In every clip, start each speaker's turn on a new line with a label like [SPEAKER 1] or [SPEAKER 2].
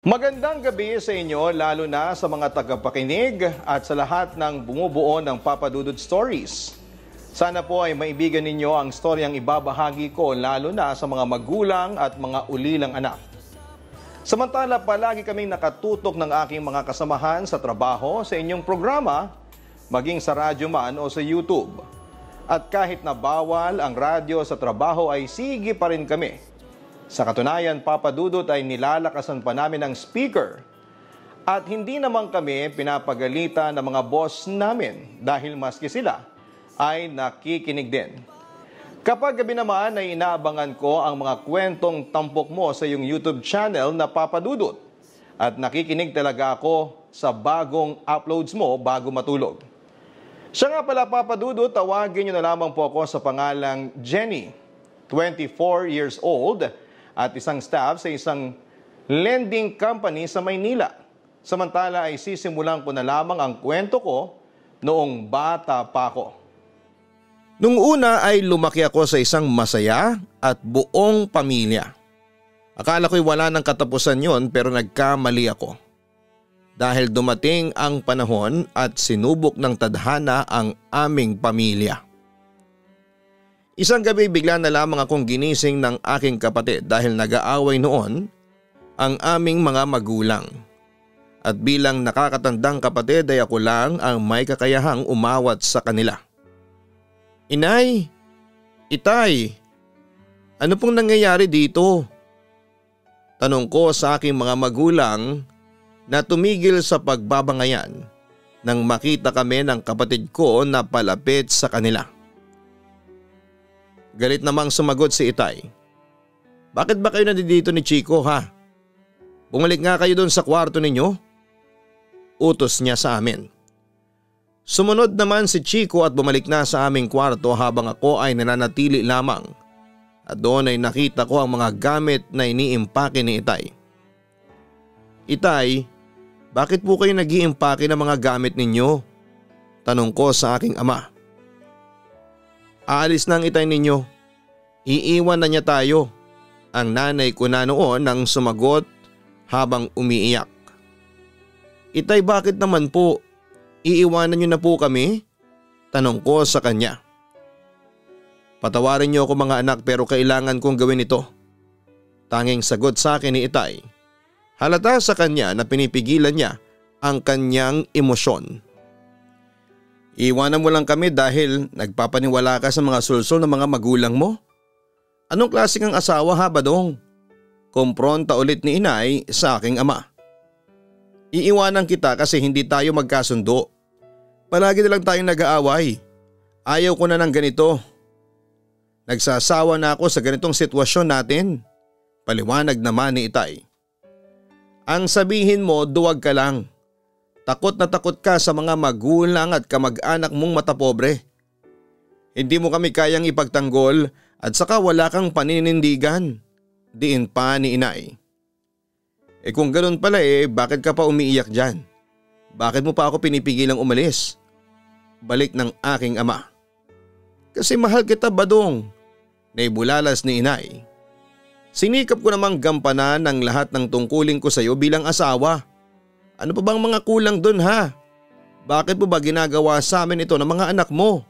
[SPEAKER 1] Magandang gabi sa inyo lalo na sa mga tagapakinig at sa lahat ng bumubuo ng Papa Dudut Stories. Sana po ay maibigan ninyo ang storyang ibabahagi ko lalo na sa mga magulang at mga ulilang anak. Samantala palagi kaming nakatutok ng aking mga kasamahan sa trabaho sa inyong programa, maging sa radyo man o sa YouTube. At kahit na bawal ang radyo sa trabaho ay sige pa rin kami. Sa katunayan, Papa Dudut ay nilalakasan pa namin ang speaker. At hindi naman kami pinapagalitan ng mga boss namin dahil maski sila ay nakikinig din. Kapag gabi naman ay inaabangan ko ang mga kwentong tampok mo sa iyong YouTube channel na Papa Dudut. At nakikinig talaga ako sa bagong uploads mo bago matulog. Siya nga pala Papa Dudut, tawagin niyo na lamang po ako sa pangalang Jenny, 24 years old, at isang staff sa isang lending company sa Maynila. Samantala ay sisimulan ko na lamang ang kwento ko noong bata pa ako. Nung una ay lumaki ako sa isang masaya at buong pamilya. Akala ko'y wala ng katapusan yon pero nagkamali ako. Dahil dumating ang panahon at sinubok ng tadhana ang aming pamilya. Isang gabi bigla na lamang akong ginising ng aking kapatid dahil nag-aaway noon ang aming mga magulang. At bilang nakakatandang kapatid ay ako lang ang may kakayahang umawat sa kanila. Inay, Itay, ano pong nangyayari dito? Tanong ko sa aking mga magulang na tumigil sa pagbabangayan nang makita kami ng kapatid ko na palapit sa kanila. Galit namang sumagot si Itay. Bakit ba kayo nandito ni Chico ha? Bumalik nga kayo doon sa kwarto ninyo? Utos niya sa amin. Sumunod naman si Chico at bumalik na sa aming kwarto habang ako ay nananatili lamang. At doon ay nakita ko ang mga gamit na iniimpake ni Itay. Itay, bakit po kayo nag-iimpake ng mga gamit ninyo? Tanong ko sa aking ama. Aalis na ang Itay ninyo. Iiwan na niya tayo. Ang nanay ko na noon ang sumagot habang umiiyak. Itay, bakit naman po? Iiwanan niyo na po kami? Tanong ko sa kanya. Patawarin niyo ako mga anak pero kailangan kong gawin ito. Tanging sagot sa akin ni Itay. Halata sa kanya na pinipigilan niya ang kanyang emosyon. Iwanan mo lang kami dahil nagpapaniwala ka sa mga sulsol ng mga magulang mo? Anong klaseng ang asawa ha, Badong? Kompronta ulit ni Inay sa aking ama. Iiwanan kita kasi hindi tayo magkasundo. Palagi na lang tayong nag-aaway. Ayaw ko na ng ganito. Nagsasawa na ako sa ganitong sitwasyon natin. Paliwanag naman ni Itay. Ang sabihin mo, duwag ka lang. Takot na takot ka sa mga magulang at kamag-anak mong matapobre. Hindi mo kami kayang ipagtanggol at saka wala kang paninindigan. Diin pa ni Inay. Kung ganoon pala bakit ka pa umiiyak dyan? Bakit mo pa ako pinipigilang umalis? Balik ng aking ama. Kasi mahal kita, Badong. Naibulalas ni Inay. Sinikap ko namang gampanan ang lahat ng tungkulin ko sa iyo bilang asawa. Ano pa bang mga kulang dun ha? Bakit mo ba ginagawa sa amin ito ng mga anak mo?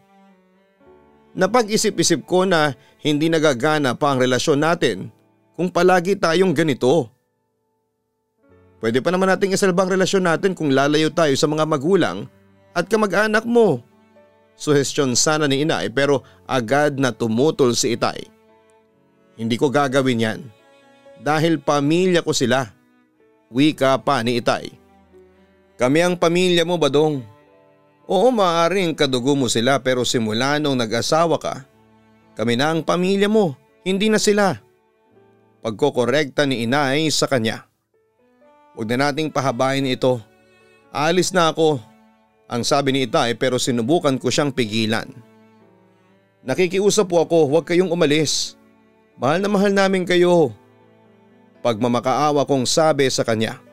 [SPEAKER 1] Napag-isip-isip ko na hindi nagagana pa ang relasyon natin kung palagi tayong ganito. Pwede pa naman nating isalbang relasyon natin kung lalayo tayo sa mga magulang at kamag-anak mo. Suhestyon sana ni Inay pero agad na tumutol si Itay. Hindi ko gagawin yan dahil pamilya ko sila. Wika pa ni Itay. Kami ang pamilya mo, Badong. Oo, maaaring kadugo mo sila pero simula nung nag-asawa ka, kami na ang pamilya mo, hindi na sila. Pagkokorekta ni Inay sa kanya. Huwag na nating pahabain ito. Aalis na ako, ang sabi ni Itay pero sinubukan ko siyang pigilan. Nakikiusap po ako, huwag kayong umalis. Mahal na mahal namin kayo. Pagmamakaawa kong sabi sa kanya.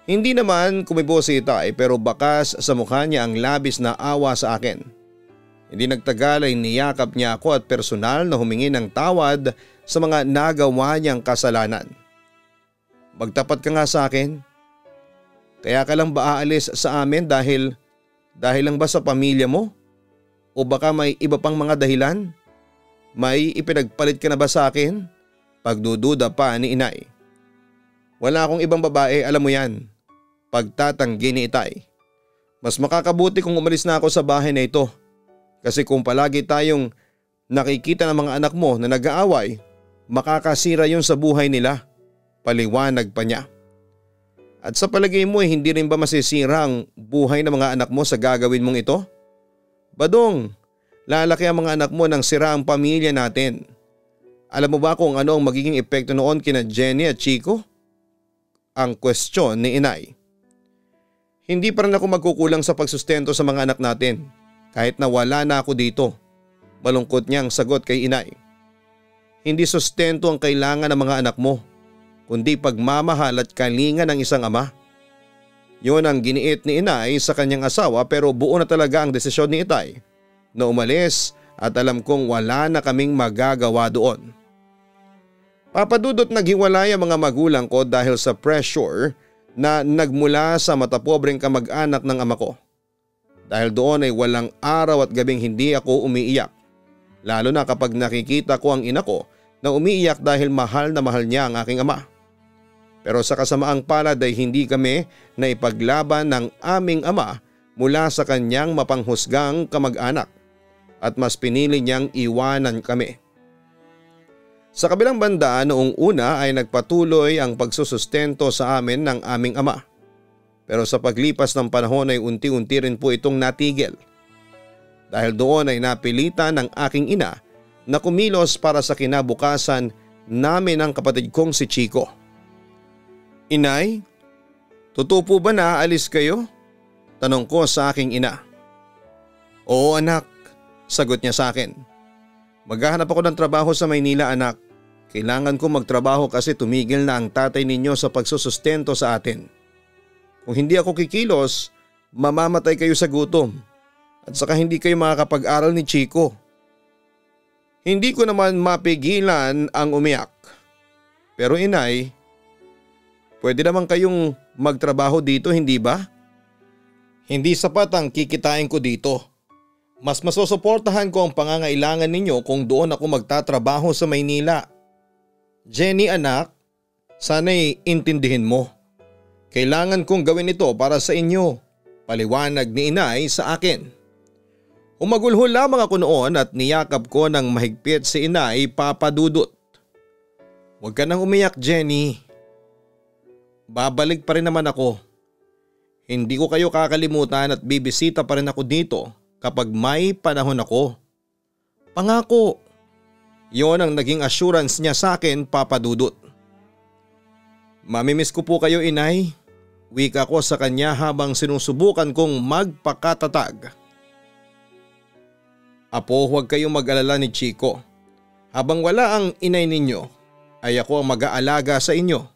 [SPEAKER 1] Hindi naman kumibo si Itay pero bakas sa mukha niya ang labis na awa sa akin. Hindi nagtagal ay niyakap niya ako at personal na humingi ng tawad sa mga nagawa niyang kasalanan.
[SPEAKER 2] Magtapat ka nga sa akin. Kaya ka lang ba aalis sa amin dahil lang ba sa pamilya mo? O baka may iba pang mga dahilan? May ipinagpalit ka na ba sa akin? Pagdududa pa ni inay. Wala akong ibang babae, alam mo yan. Pagtatanggi ni itay. Mas makakabuti kung umalis na ako sa bahay na ito. Kasi kung palagi tayong nakikita ng mga anak mo na nag-aaway, makakasira yun sa buhay nila. Paliwanag pa niya. At sa palagay mo hindi rin ba masisira ang buhay ng mga anak mo sa gagawin mong ito? Badong, lalaki ang mga anak mo nang sira ang pamilya natin. Alam mo ba kung ano ang magiging epekto noon kina Jenny at Chico? Ang kwestiyon ni inay. Hindi pa rin ako magkukulang sa pagsustento sa mga anak natin kahit na wala na ako dito. Malungkot niyang sagot kay inay. Hindi sustento ang kailangan ng mga anak mo, kundi pagmamahal at kalinga ng isang ama. Yun ang giniit ni inay sa kanyang asawa pero buo na talaga ang desisyon ni itay na umalis at alam kong wala na kaming magagawa doon. Papadudot naghiwalay ang mga magulang ko dahil sa pressure na nagmula sa matapobreng kamag-anak ng ama ko. Dahil doon ay walang araw at gabing hindi ako umiiyak. Lalo na kapag nakikita ko ang ina ko na umiiyak dahil mahal na mahal niya ang aking ama. Pero sa kasamaang palad ay hindi kami na ipaglaban ng aming ama mula sa kanyang mapanghusgang kamag-anak at mas pinili niyang iwanan kami. Sa kabilang banda noong una ay nagpatuloy ang pagsusustento sa amin ng aming ama. Pero sa paglipas ng panahon ay unti-unti rin po itong natigil. Dahil doon ay napilitan ng aking ina na kumilos para sa kinabukasan namin ng kapatid kong si Chico. Inay, totoo po ba na aalis kayo? Tanong ko sa aking ina. Oo anak, sagot niya sa akin. Maghahanap ako ng trabaho sa Maynila anak. Kailangan ko magtrabaho kasi tumigil na ang tatay ninyo sa pagsusustento sa atin. Kung hindi ako kikilos, mamamatay kayo sa gutom. At saka hindi kayo makakapag-aral ni Chico. Hindi ko naman mapigilan ang umiyak. Pero inay, pwede naman kayong magtrabaho dito hindi ba? Hindi sapat ang kikitain ko dito. Mas masusuportahan ko ang pangangailangan ninyo kung doon ako magtatrabaho sa Maynila. Jenny anak, sana'y intindihin mo. Kailangan kong gawin ito para sa inyo. Paliwanag ni inay sa akin. Umagulhol lamang ako noon at niyakap ko ng mahigpit si inay papadudot. Huwag ka nang umiyak Jenny. Babalik pa rin naman ako. Hindi ko kayo kakalimutan at bibisita pa rin ako dito kapag may panahon ako. Pangako. Yon ang naging assurance niya sa akin papadudot. Mamimiss ko po kayo inay. Wika ko sa kanya habang sinusubukan kong magpakatatag. Apo, huwag kayong mag-alala ni Chico. Habang wala ang inay ninyo, ay ako ang mag-aalaga sa inyo.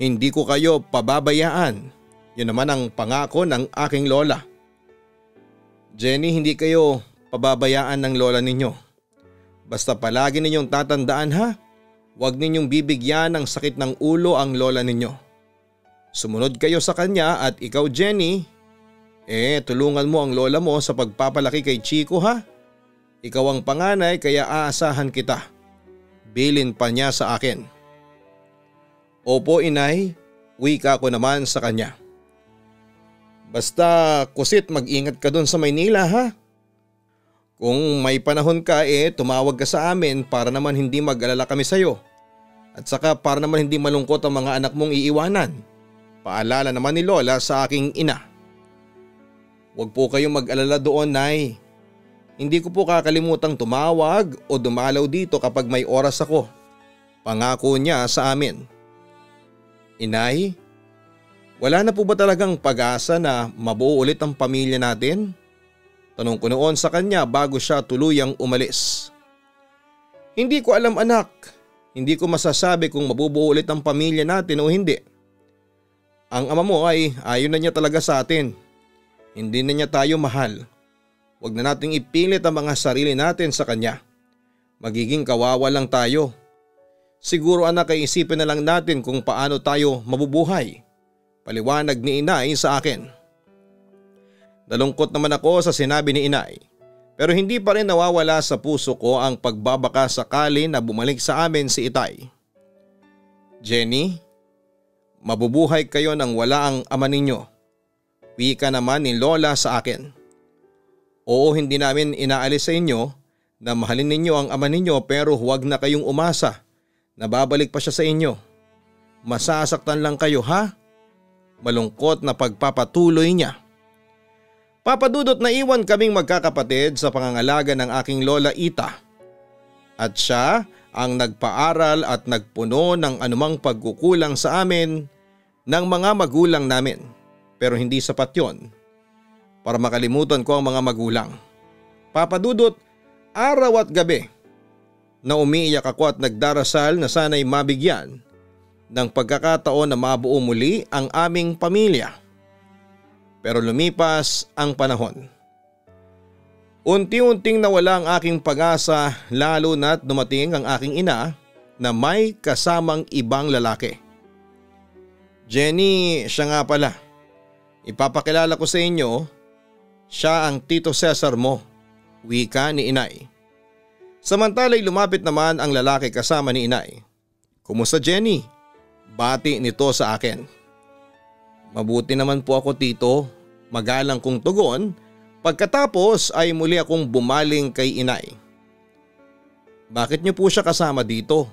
[SPEAKER 2] Hindi ko kayo pababayaan. Yun naman ang pangako ng aking lola. Jenny, hindi kayo pababayaan ng lola ninyo. Basta palagi ninyong tatandaan ha. Huwag ninyong bibigyan ng sakit ng ulo ang lola ninyo. Sumunod kayo sa kanya at ikaw Jenny, tulungan mo ang lola mo sa pagpapalaki kay Chico ha. Ikaw ang panganay kaya aasahan kita. Bilin pa niya sa akin. Opo inay, wika ko naman sa kanya. Basta kusit mag-ingat ka doon sa Maynila ha. Kung may panahon ka tumawag ka sa amin para naman hindi mag-alala kami sayo. At saka para naman hindi malungkot ang mga anak mong iiwanan. Paalala naman ni Lola sa aking ina. Huwag po kayong mag-alala doon nay. Hindi ko po kakalimutang tumawag o dumalaw dito kapag may oras ako. Pangako niya sa amin. Inay, wala na po ba talagang pag-asa na mabuo ulit ang pamilya natin? Tanong ko noon sa kanya bago siya tuluyang umalis. Hindi ko alam anak. Hindi ko masasabi kung mabubuo ulit ang pamilya natin o hindi. Ang ama mo ay ayaw na niya talaga sa atin. Hindi na niya tayo mahal. Huwag na nating ipilit ang mga sarili natin sa kanya. Magiging kawawa lang tayo. Siguro anak ay isipin na lang natin kung paano tayo mabubuhay. Paliwanag ni inay sa akin. Nalungkot naman ako sa sinabi ni inay. Pero hindi pa rin nawawala sa puso ko ang pagbabaka sakali na bumalik sa amin si Itay. Jenny, mabubuhay kayo nang wala ang ama ninyo. Wika naman ni Lola sa akin. Oo, hindi namin inaalis sa inyo na mahalin ninyo ang ama ninyo pero huwag na kayong umasa na babalik pa siya sa inyo. Masasaktan lang kayo ha? Malungkot na pagpapatuloy niya. Papa Dudut, na iwan kaming magkakapatid sa pangangalaga ng aking Lola Ita. At siya ang nagpaaral at nagpuno ng anumang pagkukulang sa amin ng mga magulang namin. Pero hindi sapat yon para makalimutan ko ang mga magulang. Papa Dudut, araw at gabi na umiiyak ako at nagdarasal na sana'y mabigyan ng pagkakataon na mabuo muli ang aming pamilya. Pero lumipas ang panahon. Unti-unting nawala ang aking pag-asa lalo na't dumating ang aking ina na may kasamang ibang lalaki. Jenny, siya nga pala. Ipapakilala ko sa inyo, siya ang Tito Cesar mo, wika ni inay. Samantala'y lumapit naman ang lalaki kasama ni inay. Kumusta Jenny? Bati nito sa akin. Mabuti naman po ako tito, magalang kong tugon pagkatapos ay muli akong bumaling kay inay. Bakit niyo po siya kasama dito?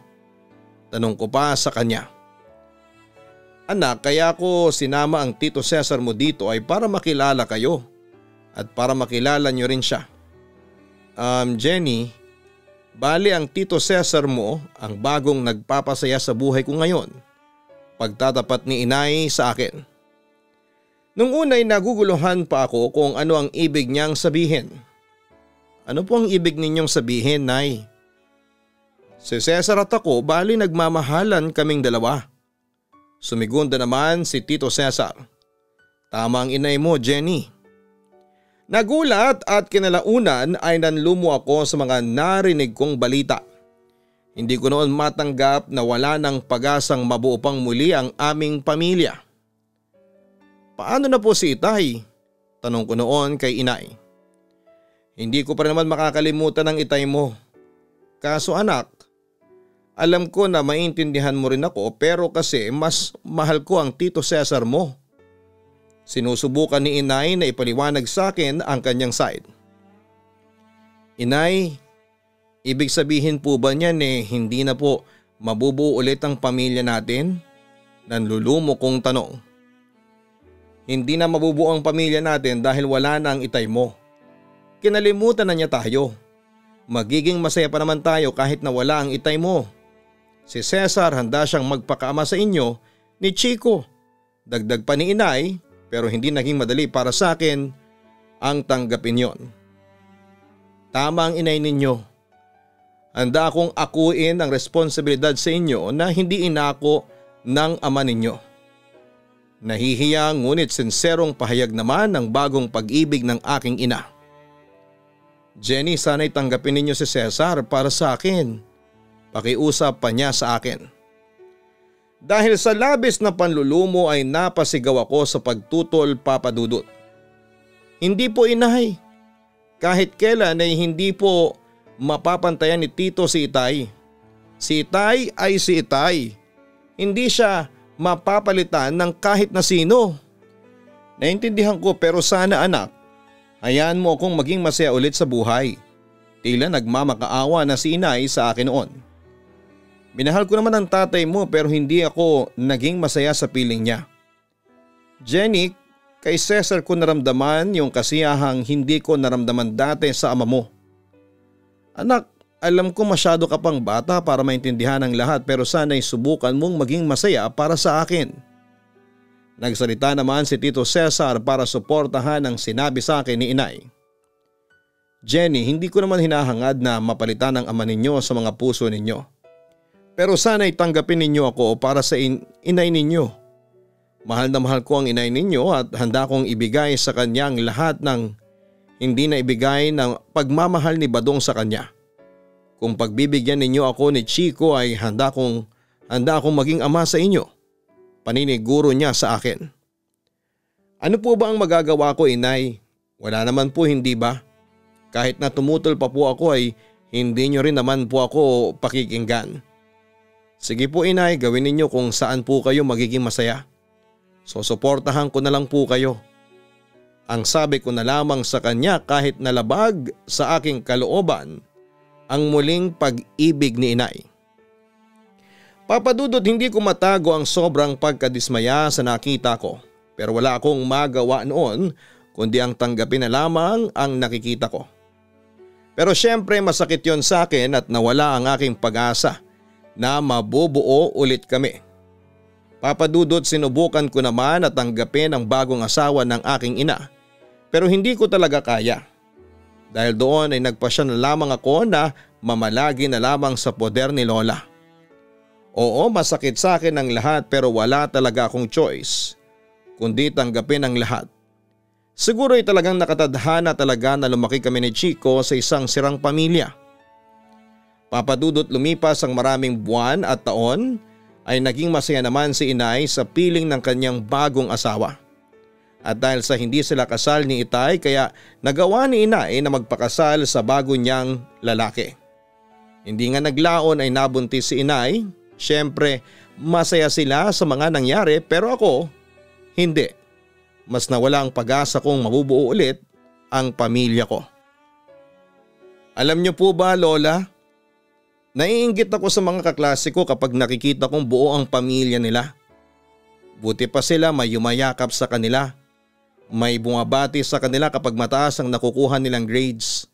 [SPEAKER 2] Tanong ko pa sa kanya. Anak, kaya ko sinama ang Tito Cesar mo dito ay para makilala kayo at para makilala niyo rin siya. Jenny, bali ang Tito Cesar mo ang bagong nagpapasaya sa buhay ko ngayon. Pagtatapat ni inay sa akin. Nung unay naguguluhan pa ako kung ano ang ibig niyang sabihin. Ano po ang ibig ninyong sabihin, Nay? Si Cesar at ako bali nagmamahalan kaming dalawa. Sumigunda naman si Tito Cesar. Tama ang inay mo, Jenny. Nagulat at kinalaunan ay nanlumo ako sa mga narinig kong balita. Hindi ko noon matanggap na wala ng pag-asang mabuo pang muli ang aming pamilya. Paano na po si Itay? Tanong ko noon kay inay. Hindi ko pa naman makakalimutan ang Itay mo. Kaso anak, alam ko na maintindihan mo rin ako pero kasi mas mahal ko ang Tito Cesar mo. Sinusubukan ni inay na ipaliwanag sa akin ang kanyang side. Inay, ibig sabihin po ba niyan hindi na po mabubuo ulit ang pamilya natin? Nanlulumo kong tanong. Hindi na mabubuo ang pamilya natin dahil wala na ang Itay mo. Kinalimutan na niya tayo. Magiging masaya pa naman tayo kahit na wala ang Itay mo. Si Cesar handa siyang magpakaama sa inyo ni Chico. Dagdag pa ni inay pero hindi naging madali para sa akin ang tanggapin yon. Tama ang inay ninyo. Handa akong akuin ang responsibilidad sa inyo na hindi inako ng ama ninyo. Nahihiya ngunit sinserong pahayag naman ng bagong pag-ibig ng aking ina. Jenny, sana'y tanggapin ninyo si Cesar para sa akin. Pakiusap pa niya sa akin. Dahil sa labis na panlulumo ay napasigaw ako sa pagtutol, Papa Dudut. Hindi po inay. Kahit kailan ay hindi po mapapantayan ni Tito si Itay. Si Itay ay si Itay. Hindi siya mapapalitan ng kahit na sino. Naintindihan ko pero sana anak, hayaan mo akong maging masaya ulit sa buhay. Tila nagmamakaawa na si inay sa akin noon. Minahal ko naman ang tatay mo pero hindi ako naging masaya sa piling niya. Jenny, kay Cesar ko naramdaman yung kasiyahang hindi ko naramdaman dati sa ama mo. Anak, alam ko masyado ka pang bata para maintindihan ang lahat pero sana'y subukan mong maging masaya para sa akin. Nagsalita naman si Tito Cesar para suportahan ang sinabi sa akin ni inay. Jenny, hindi ko naman hinahangad na mapalitan ang ama ninyo sa mga puso ninyo. Pero sana'y tanggapin ninyo ako para sa inay ninyo. Mahal na mahal ko ang inay ninyo at handa kong ibigay sa kanya ang lahat ng hindi na ibigay ng pagmamahal ni Badong sa kanya. Kung pagbibigyan ninyo ako ni Chico ay handa akong maging ama sa inyo. Paniniguro niya sa akin. Ano po ba ang magagawa ko, inay? Wala naman po, hindi ba? Kahit na tumutol pa po ako ay hindi nyo rin naman po ako pakikinggan. Sige po, inay, gawin ninyo kung saan po kayo magiging masaya. Susuportahan ko na lang po kayo. Ang sabi ko na lamang sa kanya kahit nalabag sa aking kalooban ang muling pag-ibig ni inay. Papadudot, hindi ko matago ang sobrang pagkadismaya sa nakita ko, pero wala akong magawa noon kundi ang tanggapin na lamang ang nakikita ko. Pero syempre masakit yon sa akin at nawala ang aking pag-asa na mabubuo ulit kami. Papadudot, sinubukan ko naman at tanggapin ang bagong asawa ng aking ina, pero hindi ko talaga kaya. Dahil doon ay nagpasya na lamang ako na mamalagi na lamang sa poder ni Lola. Oo, masakit sa akin ang lahat pero wala talaga akong choice kundi tanggapin ang lahat. Siguro ay talagang nakatadhana talaga na lumaki kami ni Chico sa isang sirang pamilya. Papadudot, lumipas ang maraming buwan at taon ay naging masaya naman si inay sa piling ng kanyang bagong asawa. At dahil sa hindi sila kasal ni itay kaya nagawa ni inay na magpakasal sa bago niyang lalaki. Hindi nga naglaon ay nabuntis si inay. Siyempre masaya sila sa mga nangyari pero ako hindi. Mas nawala ang pag-asa kong mabubuo ulit ang pamilya ko. Alam niyo po ba, Lola? Naiinggit ako sa mga kaklase ko kapag nakikita kong buo ang pamilya nila. Buti pa sila may yumayakap sa kanila. May bumabati sa kanila kapag mataas ang nakukuha nilang grades.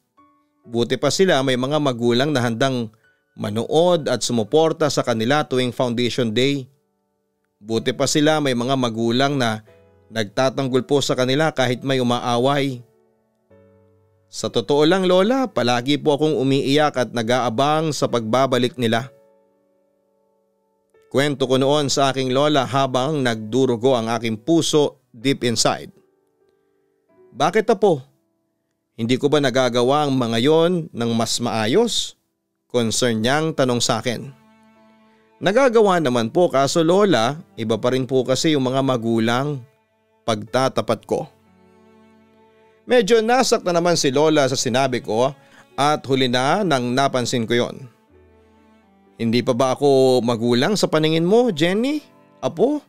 [SPEAKER 2] Buti pa sila may mga magulang na handang manood at sumuporta sa kanila tuwing foundation day. Buti pa sila may mga magulang na nagtatanggol po sa kanila kahit may umaaway. Sa totoo lang, Lola, palagi po akong umiiyak at nag-aabang sa pagbabalik nila. Kwento ko noon sa aking lola habang nagdurugo ang aking puso deep inside. Bakit apo? Hindi ko ba nagagawa ang mga yon ng mas maayos? Concern niyang tanong sa akin. Nagagawa naman po kaso Lola, iba pa rin po kasi yung mga magulang. Pagtatapat ko. Medyo nasakta naman si Lola sa sinabi ko at huli na nang napansin ko yon. Hindi pa ba ako magulang sa paningin mo, Jenny? Apo?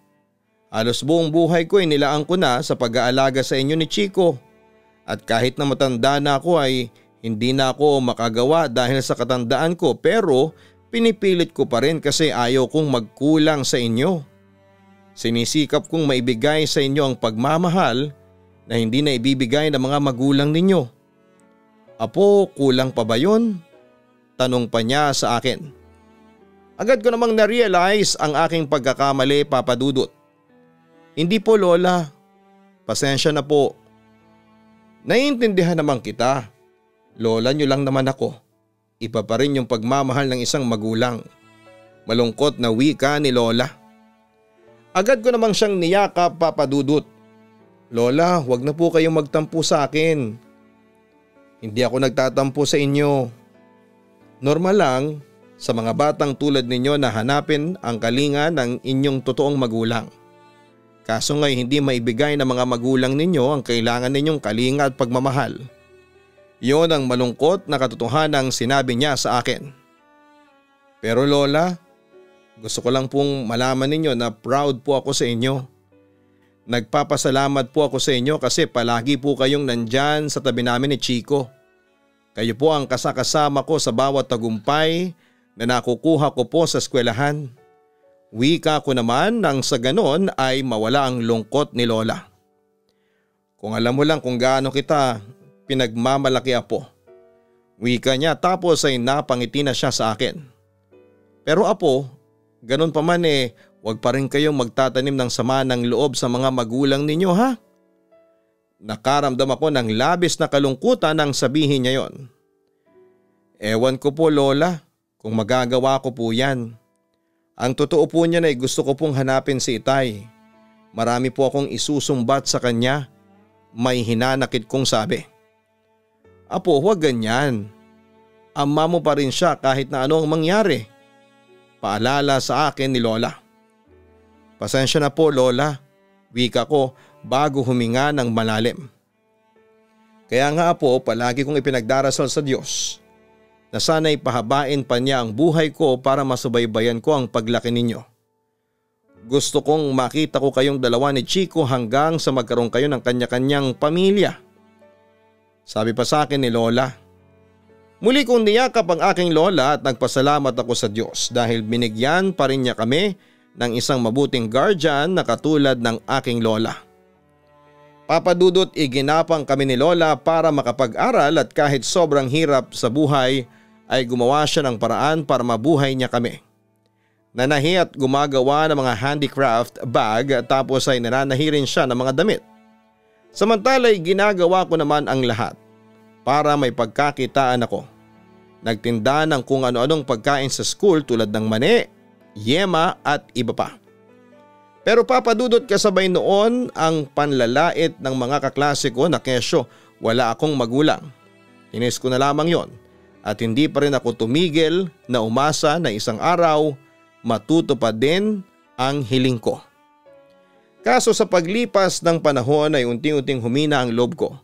[SPEAKER 2] Halos buong buhay ko inilaan ko na sa pag-aalaga sa inyo ni Chico. At kahit na matanda na ako ay hindi na ako makagawa dahil sa katandaan ko pero pinipilit ko pa rin kasi ayaw kong magkulang sa inyo. Sinisikap kong maibigay sa inyo ang pagmamahal na hindi na ibibigay ng mga magulang ninyo. Apo, kulang pa ba yun? Tanong pa niya sa akin. Agad ko namang na-realize ang aking pagkakamali, Papa Dudut. Hindi po, Lola. Pasensya na po. Naiintindihan naman kita. Lola niyo lang naman ako. Iba pa rin yung pagmamahal ng isang magulang. Malungkot na wika ni Lola. Agad ko namang siyang niyakap, Papa Dudut. Lola, huwag na po kayong magtampo sa akin. Hindi ako nagtatampo sa inyo. Normal lang sa mga batang tulad ninyo na hanapin ang kalinga ng inyong totoong magulang. Kaso nga'y hindi maibigay ng mga magulang ninyo ang kailangan ninyong kalinga at pagmamahal. Yon ang malungkot na katotohanang sinabi niya sa akin. Pero Lola, gusto ko lang pong malaman ninyo na proud po ako sa inyo. Nagpapasalamat po ako sa inyo kasi palagi po kayong nandyan sa tabi namin ni Chico. Kayo po ang kasakasama ko sa bawat tagumpay na nakukuha ko po sa eskwelahan. Wika ko naman nang sa ganon ay mawala ang lungkot ni Lola. Kung alam mo lang kung gaano kita pinagmamalaki, Apo. Wika niya tapos ay napangiti na siya sa akin. Pero Apo, ganon pa man huwag pa rin kayong magtatanim ng sama ng loob sa mga magulang ninyo, ha? Nakaramdam ako ng labis na kalungkutan nang sabihin niya yon. Ewan ko po, Lola, kung magagawa ko po yan. Ang totoo po niyan ay gusto ko pong hanapin si Itay. Marami po akong isusumbat sa kanya. May hinanakit kong sabi. Apo, huwag ganyan. ama mo pa rin siya kahit na ano ang mangyari. Paalala sa akin ni Lola. Pasensya na po Lola, wika ko bago huminga ng malalim. Kaya nga po palagi kong ipinagdarasal sa Diyos na sana'y pahabain pa niya ang buhay ko para masubaybayan ko ang paglaki ninyo. Gusto kong makita ko kayong dalawa ni Chico hanggang sa magkaroon kayo ng kanya-kanyang pamilya. Sabi pa sa akin ni Lola. Muli kong niyakap ang aking lola at nagpasalamat ako sa Diyos dahil binigyan pa rin niya kami ng isang mabuting guardian na katulad ng aking lola. Papa Dudut, iginapang kami ni Lola para makapag-aral at kahit sobrang hirap sa buhay ay gumawa siya ng paraan para mabuhay niya kami. Nanahi at gumagawa ng mga handicraft bag tapos ay nananahi rin siya ng mga damit. Samantala'y ginagawa ko naman ang lahat para may pagkakitaan ako. Nagtinda ng kung ano-anong pagkain sa school tulad ng mani, yema at iba pa. Pero papadudot kasabay noon ang panlalait ng mga kaklase ko na kesyo wala akong magulang. Tinis ko na lamang yon at hindi pa rin ako tumigil na umasa na isang araw matutupad din ang hiling ko. Kaso sa paglipas ng panahon ay unti-unting humina ang loob ko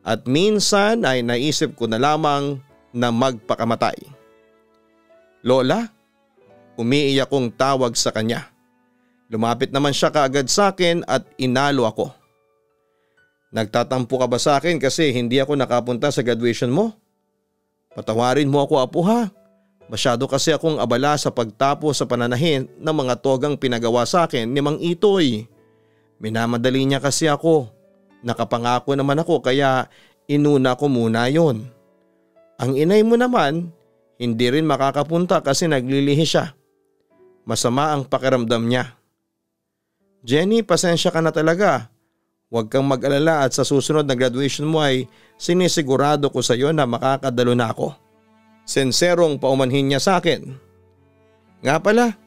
[SPEAKER 2] at minsan ay naisip ko na lamang na magpakamatay. Lola, umiiyak kong tawag sa kanya. Lumapit naman siya kaagad sa akin at inalo ako. Nagtatampo ka ba sa akin kasi hindi ako nakapunta sa graduation mo? Patawarin mo ako apo ha. Masyado kasi akong abala sa pagtapos sa pananahin ng mga togang pinagawa sa akin ni Mang Itoy. Minamadali niya kasi ako. Nakapangako naman ako kaya inuna ko muna yon. Ang inay mo naman, hindi rin makakapunta kasi naglilihi siya. Masama ang pakiramdam niya. Jenny, pasensya ka na talaga. Huwag kang mag-alala at sa susunod na graduation mo ay sinisigurado ko sa iyo na makakadalo na ako. Senserong paumanhin niya sa akin. Nga pala,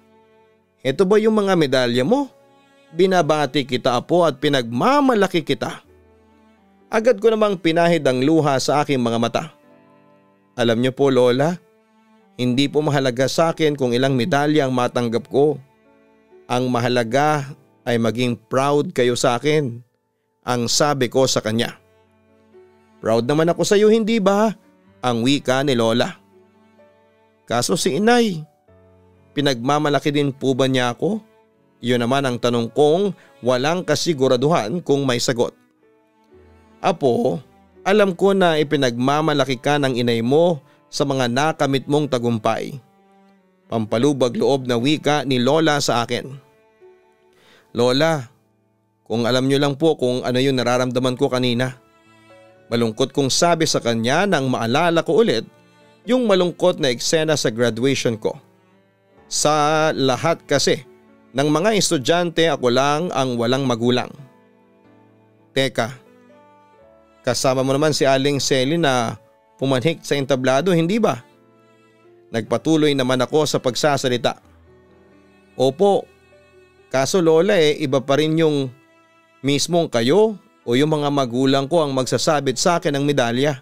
[SPEAKER 2] ito ba yung mga medalya mo? Binabati kita apo at pinagmamalaki kita. Agad ko namang pinahid ang luha sa aking mga mata. Alam niyo po Lola, hindi po mahalaga sa akin kung ilang medalya ang matanggap ko. Ang mahalaga ay maging proud kayo sa akin, ang sabi ko sa kanya. Proud naman ako sa iyo hindi ba? Ang wika ni Lola. Kaso si inay, pinagmamalaki din po ba niya ako? Iyon naman ang tanong kong walang kasiguraduhan kung may sagot. Apo, alam ko na ipinagmamalaki ka ng inay mo sa mga nakamit mong tagumpay. Pampalubag loob na wika ni Lola sa akin. Lola, kung alam niyo lang po kung ano yung nararamdaman ko kanina. Malungkot kong sabi sa kanya nang maalala ko ulit yung malungkot na eksena sa graduation ko. Sa lahat kasi ng mga estudyante ako lang ang walang magulang. Teka. Kasama mo naman si Aling Selly na pumanhik sa entablado, hindi ba? Nagpatuloy naman ako sa pagsasalita. Opo, kaso Lola iba pa rin yung mismong kayo o yung mga magulang ko ang magsasabit sa akin ng medalya.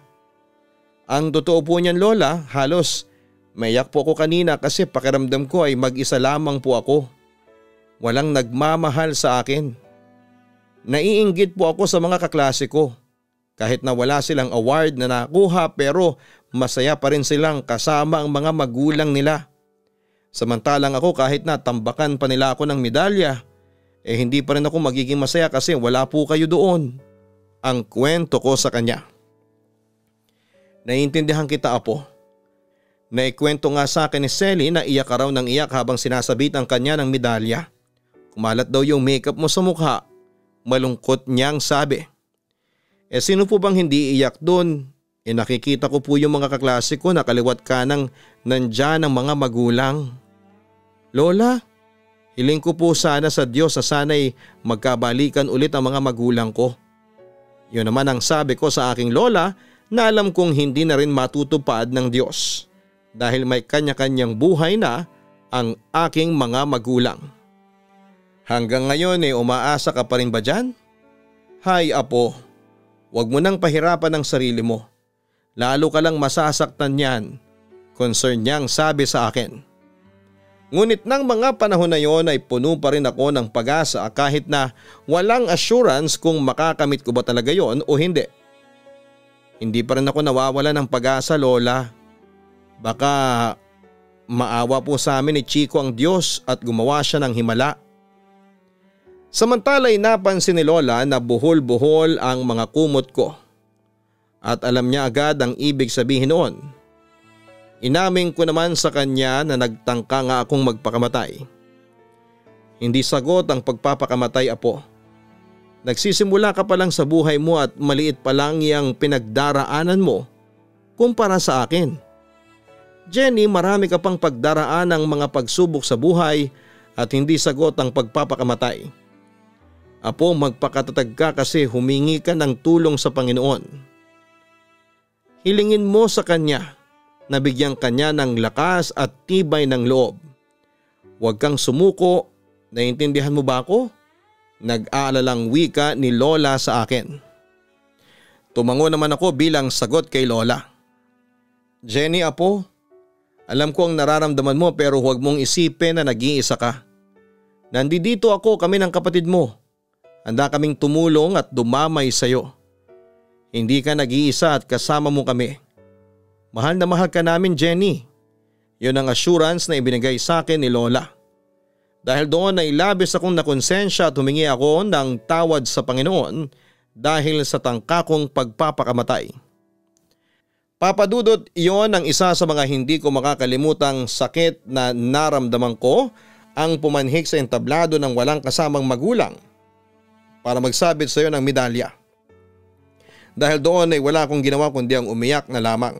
[SPEAKER 2] Ang totoo po niyan Lola, halos maiyak po ako kanina kasi pakiramdam ko ay mag-isa lamang po ako. Walang nagmamahal sa akin. Naiinggit po ako sa mga kaklase ko. Kahit na wala silang award na nakuha pero masaya pa rin silang kasama ang mga magulang nila. Samantalang ako kahit na tambakan pa nila ako ng medalya, hindi pa rin ako magiging masaya kasi wala po kayo doon. Ang kwento ko sa kanya. Naiintindihan kita apo. Naikwento nga sa akin ni Selly na iyak ka raw ng iyak habang sinasabit ang kanya ng medalya. Kumalat daw yung makeup mo sa mukha. Malungkot niyang sabi. Sino po bang hindi iyak doon? Nakikita ko po yung mga kaklase ko na kaliwat kanang nandyan ang mga magulang. Lola, hiling ko po sana sa Diyos na sana'y magkabalikan ulit ang mga magulang ko. Yun naman ang sabi ko sa aking lola na alam kong hindi na rin matutupad ng Diyos dahil may kanya-kanyang buhay na ang aking mga magulang. Hanggang ngayon umaasa ka pa rin ba dyan? Hay apo. Huwag mo nang pahirapan ang sarili mo. Lalo ka lang masasaktan niyan Concern niyang sabi sa akin. Ngunit ng mga panahon na yon ay puno pa rin ako ng pag-asa kahit na walang assurance kung makakamit ko ba talaga yon o hindi. Hindi pa rin ako nawawala ng pag-asa, Lola. Baka maawa po sa amin ni Chico ang Diyos at gumawa siya ng himala. Samantala'y napansin ni Lola na buhol-buhol ang mga kumot ko. At alam niya agad ang ibig sabihin noon. Inamin ko naman sa kanya na nagtangka nga akong magpakamatay. Hindi sagot ang pagpapakamatay, apo. Nagsisimula ka pa lang sa buhay mo at maliit pa lang iyang pinagdaraanan mo kumpara sa akin. Jenny, marami ka pang pagdaraan ng mga pagsubok sa buhay at hindi sagot ang pagpapakamatay. Apo, magpakatatag ka kasi humingi ka ng tulong sa Panginoon. Hilingin mo sa Kanya na bigyan Kanya ng lakas at tibay ng loob. Huwag kang sumuko, naiintindihan mo ba ako? Nag-aalalang wika ni Lola sa akin. Tumango naman ako bilang sagot kay Lola. Jenny, apo, alam ko ang nararamdaman mo pero huwag mong isipin na nag-iisa ka. Nandito ako, kami ng kapatid mo. Handa kaming tumulong at dumamay sa iyo. Hindi ka nag-iisa at kasama mo kami. Mahal na mahal ka namin, Jenny. Yun ang assurance na ibinigay sa akin ni Lola. Dahil doon ay labis akong nakonsensya at humingi ako ng tawad sa Panginoon dahil sa tangka kong pagpapakamatay. Papadudot, iyon ang isa sa mga hindi ko makakalimutang sakit na naramdaman ko, ang pumanhik sa entablado ng walang kasamang magulang para magsabit sa iyo ng medalya. Dahil doon ay wala akong ginawa kundi ang umiyak na lamang.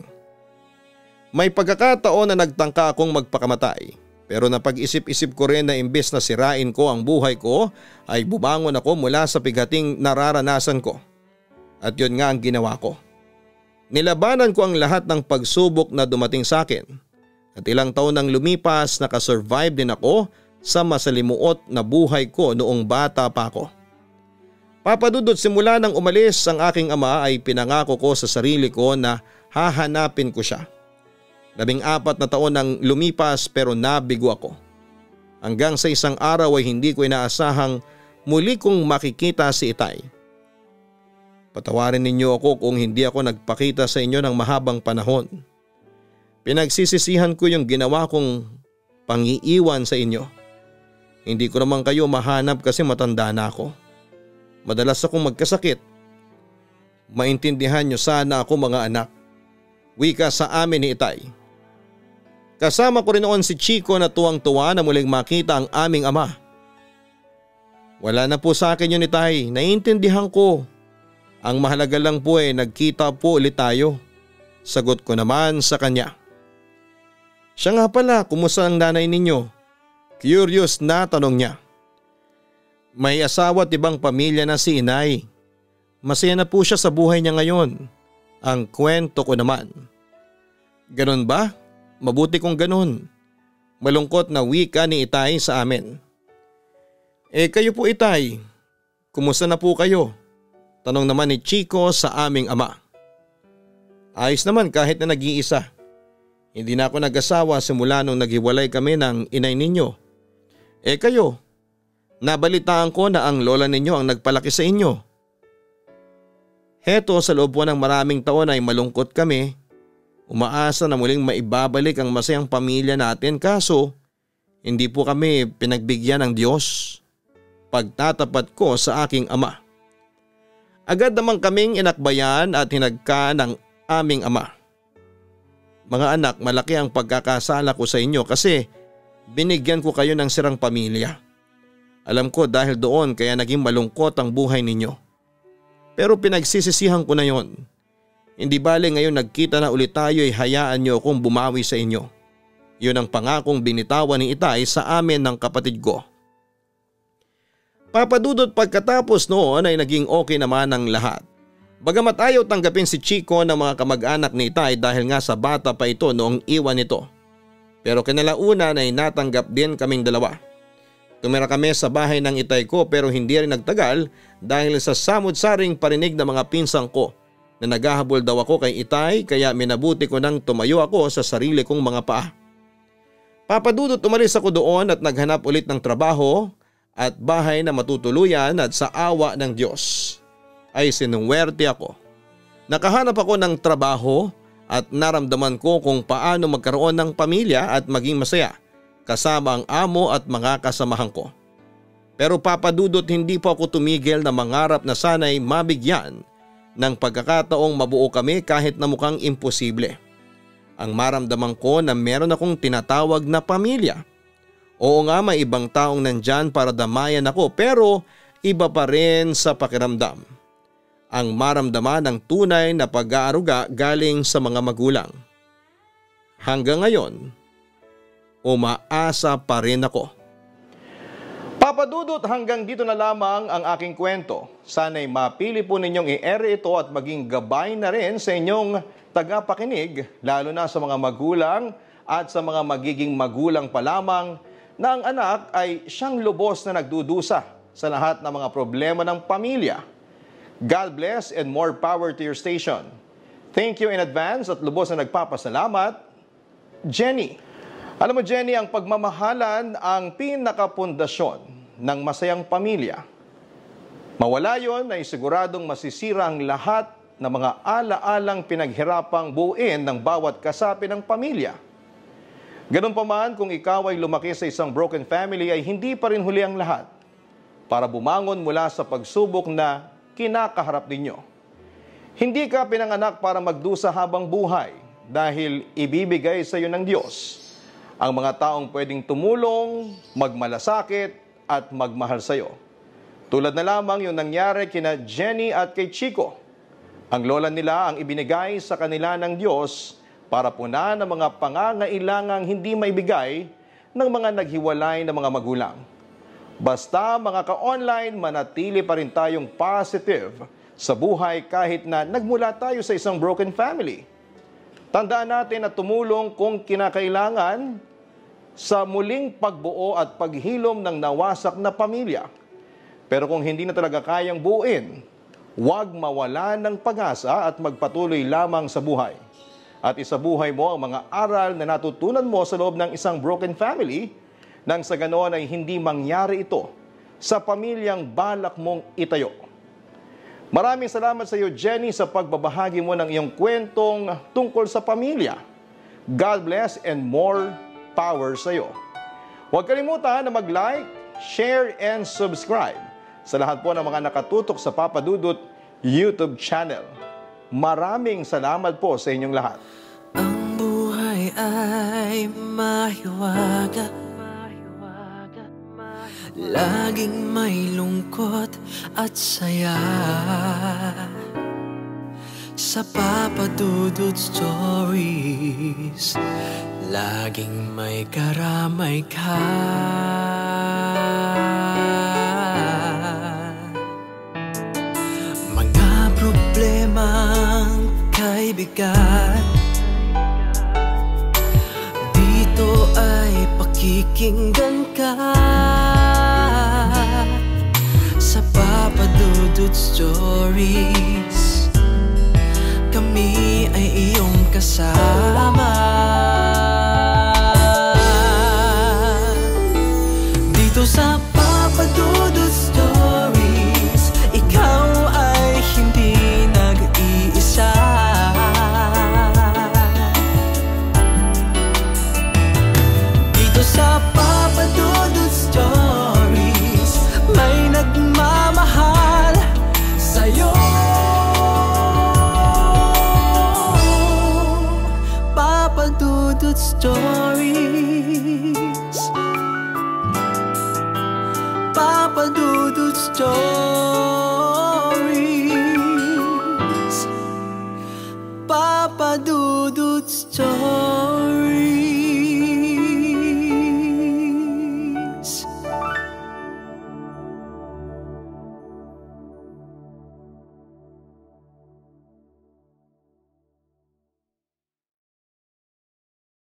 [SPEAKER 2] May pagkakataon na nagtangka akong magpakamatay pero napag-isip-isip ko rin na imbes na sirain ko ang buhay ko ay bubangon ako mula sa bigating nararanasan ko. At yun nga ang ginawa ko. Nilabanan ko ang lahat ng pagsubok na dumating sa akin at ilang taon nang lumipas nakasurvive din ako sa masalimuot na buhay ko noong bata pa ako. Papadudot, simula nang umalis ang aking ama ay pinangako ko sa sarili ko na hahanapin ko siya. 14 na taon nang lumipas pero nabigo ako. Hanggang sa isang araw ay hindi ko inaasahang muli kong makikita si Itay. Patawarin ninyo ako kung hindi ako nagpakita sa inyo ng mahabang panahon. Pinagsisisihan ko yung ginawa kong pangiiwan sa inyo. Hindi ko naman kayo mahanap kasi matanda na ako. Madalas akong magkasakit. Maintindihan nyo sana ako, mga anak. Wika sa amin ni Itay. Kasama ko rin noon si Chico na tuwang-tuwa na muling makita ang aming ama. Wala na po sa akin yun, Itay. Naiintindihan ko. Ang mahalaga lang po ay nagkita po ulit tayo. Sagot ko naman sa kanya. Siya nga pala, kumusta ang nanay ninyo? Curious na tanong niya. May asawa at ibang pamilya na si Inay. Masaya na po siya sa buhay niya ngayon. Ang kwento ko naman. Ganon ba? Mabuti kung ganon. Malungkot na wika ni Itay sa amin. Kayo po, Itay, kumusta na po kayo? Tanong naman ni Chico sa aming ama. Ayos naman kahit na nag-iisa. Hindi na ako nag-asawa simula nung naghiwalay kami ng inay ninyo. Kayo, nabalitaan ko na ang lola ninyo ang nagpalaki sa inyo. Heto, sa loob po ng maraming taon ay malungkot kami. Umaasa na muling maibabalik ang masayang pamilya natin kaso hindi po kami pinagbigyan ng Diyos. Pagtatapat ko sa aking ama. Agad naman kaming inakbayan at hinagka ng aming ama. Mga anak, malaki ang pagkakasala ko sa inyo kasi binigyan ko kayo ng sirang pamilya. Alam ko dahil doon kaya naging malungkot ang buhay ninyo. Pero pinagsisisihan ko na yon. Hindi bale ngayon nagkita na ulit tayo ay hayaan niyo akong bumawi sa inyo. Yun ang pangakong binitawan ni Itay sa amin ng kapatid ko. Papadudot, pagkatapos noon ay naging okay naman ang lahat. Bagamat ayaw tanggapin si Chico ng mga kamag-anak ni Itay dahil nga sa bata pa ito noong iwan nito. Pero kinalaunan ay natanggap din kaming dalawa. Tumira kami sa bahay ng Itay ko pero hindi rin nagtagal dahil sa samud-saring parinig ng mga pinsang ko na naghahabol daw ako kay Itay kaya minabuti ko nang tumayo ako sa sarili kong mga paa. Papa Dudut, umalis ako doon at naghanap ulit ng trabaho at bahay na matutuluyan at sa awa ng Diyos ay sinuwerte ako. Nakahanap ako ng trabaho at naramdaman ko kung paano magkaroon ng pamilya at maging masaya kasama ang amo at mga kasamahan ko. Pero Papa Dudut, hindi po ako tumigil na mangarap na sana'y mabigyan ng pagkakataong mabuo kami kahit na mukhang imposible. Ang maramdaman ko na meron akong tinatawag na pamilya. Oo nga, may ibang taong nandyan para damayan ako pero iba pa rin sa pakiramdam. Ang maramdaman ng tunay na pag-aaruga galing sa mga magulang. Hanggang ngayon, umaasa pa rin ako.
[SPEAKER 1] Papa Dudut, hanggang dito na lamang ang aking kwento. Sana'y mapili po ninyong i-ere ito at maging gabay na rin sa inyong tagapakinig, lalo na sa mga magulang at sa mga magiging magulang pa lamang na ang anak ay siyang lubos na nagdudusa sa lahat ng mga problema ng pamilya. God bless and more power to your station. Thank you in advance at lubos na nagpapasalamat, Jenny. Alam mo Jenny, ang pagmamahalan ang pinakapundasyon ng masayang pamilya. Mawala yon ay siguradong masisira ang lahat ng mga ala-alang pinaghirapang buuin ng bawat kasapi ng pamilya. Ganun pa man, kung ikaw ay lumaki sa isang broken family ay hindi pa rin huli ang lahat para bumangon mula sa pagsubok na kinakaharap ninyo. Hindi ka pinanganak para magdusa habang buhay dahil ibibigay sa iyo ng Diyos ang mga taong pwedeng tumulong, magmalasakit at magmahal sa iyo. Tulad na lamang yung nangyari kina Jenny at kay Chico. Ang lola nila ang ibinigay sa kanila ng Diyos para punan ang mga pangangailangang hindi maibigay ng mga naghiwalay na mga magulang. Basta mga ka-online, manatili pa rin tayong positive sa buhay kahit na nagmula tayo sa isang broken family. Tandaan natin na tumulong kung kinakailangan sa muling pagbuo at paghilom ng nawasak na pamilya. Pero kung hindi na talaga kayang buuin, huwag mawala ng pag-asa at magpatuloy lamang sa buhay. At isabuhay mo ang mga aral na natutunan mo sa loob ng isang broken family nang sa ganoon ay hindi mangyari ito sa pamilyang balak mong itayo. Maraming salamat sa iyo, Jenny, sa pagbabahagi mo ng iyong kwentong tungkol sa pamilya. God bless and more power sa iyo. Huwag kalimutan na mag-like, share, and subscribe sa lahat po ng mga nakatutok sa Papa Dudut YouTube channel. Maraming salamat po sa inyong lahat.
[SPEAKER 3] Ang buhay ay mahiwaga, laging may lungkot at saya. Sa Papa Dudut Stories, laging may karamay ka. Mga problemang kay bigat, dito ay pakikinggan ka. Sa Papa Dudut Stories, kami ay iyong kasama. Dito sa Papa Dudut Stories, ikaw ay hindi nag-iisa. Dito sa Papa Dudut Stories, may nagmamahal sa'yo. Papa Dudut Stories, Papa Dudut Stories, Papa Dudut Stories.